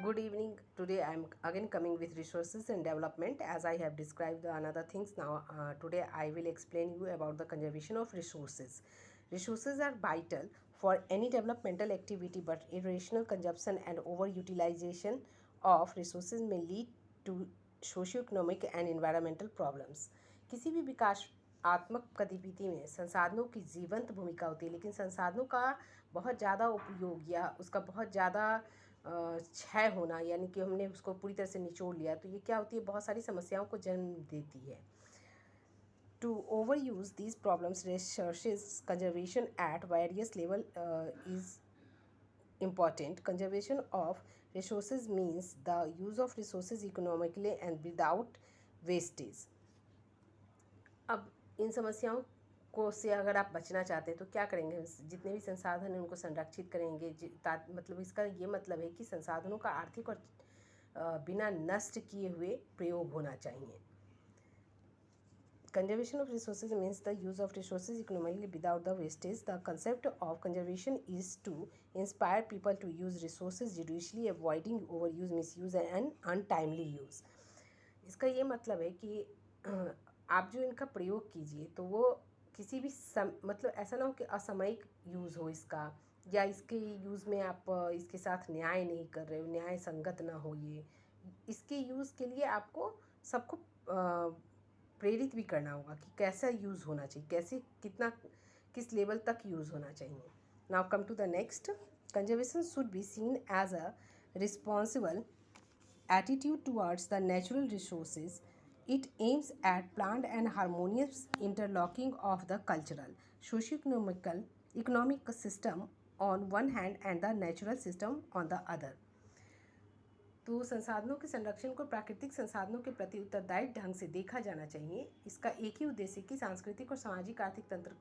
Good evening. Today I am again coming with resources and development as I have described the another things. Now today I will explain you about the conservation of resources. Resources are vital for any developmental activity, but irrational consumption and overutilization of resources may lead to socio-economic and environmental problems. किसी भी विकासात्मक गतिविधि में संसाधनों की जीवंत भूमिका होती है, लेकिन संसाधनों का बहुत ज़्यादा उपयोग या उसका बहुत ज़्यादा क्षय होना, यानी कि हमने उसको पूरी तरह से निचोड़ लिया, तो ये क्या होती है, बहुत सारी समस्याओं को जन्म देती है. To overuse these problems, resources conservation at various level is important. Conservation of resources means the use of resources economically and without wastage. अब इन समस्याओं को से अगर आप बचना चाहते हैं तो क्या करेंगे, जितने भी संसाधन हैं उनको संरक्षित करेंगे. मतलब इसका ये मतलब है कि संसाधनों का आर्थिक और बिना नष्ट किए हुए प्रयोग होना चाहिए. Conservation of resources means the use of resources economically without the wastage. The concept of conservation is to inspire people to use resources judiciously, avoiding overuse, misuse and untimely use. इसका ये मतलब है कि आप जो इनका प्रयोग कीजिए तो वो किसी भी मतलब ऐसा ना हो कि असामयिक यूज़ हो इसका, या इसके यूज़ में आप इसके साथ न्याय नहीं कर रहे हो, न्याय संगत ना हो. ये इसके यूज़ के लिए आपको सबको प्रेरित भी करना होगा कि कैसा यूज़ होना चाहिए, कैसे कितना किस लेवल तक यूज़ होना चाहिए. Now come to the next. Conservation should be seen as a responsible attitude towards the natural resources. It aims at planned and harmonious interlocking of the cultural, socio-economic system on one hand and the natural system on the other. तो संसाधनों के संरक्षण को प्राकृतिक संसाधनों के प्रति उत्तरदायी ढंग से देखा जाना चाहिए. इसका एक ही उद्देश्य कि सांस्कृतिक और सामाजिक आर्थिक तंत्र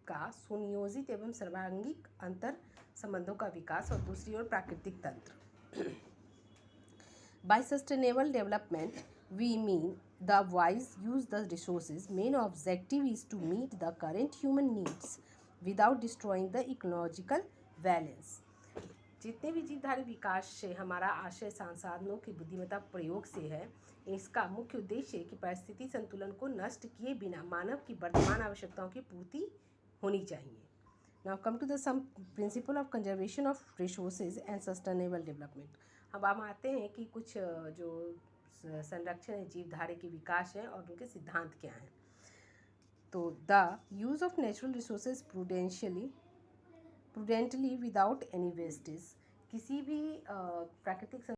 का सुनियोजित एवं सर्वांगीण अंतर संबंधों का विकास, और दूसरी ओर प्राकृतिक तंत्र. By sustainable development, we mean the wise use the resources. Main objective is to meet the current human needs without destroying the ecological balance. जितने भी जीवधारी विकास से हमारा आशय संसाधनों की बुद्धिमत्ता प्रयोग से है. इसका मुख्य उद्देश्य है कि परिस्थिति संतुलन को नष्ट किए बिना मानव की वर्तमान आवश्यकताओं की पूर्ति होनी चाहिए. Now come to the some principle of conservation of resources and sustainable development. अब हम आते हैं कि कुछ जो संरक्षण है जीवधारे के विकास है और उनके सिद्धांत क्या हैं. तो the use of natural resources prudently without any wastage. किसी भी प्राकृतिक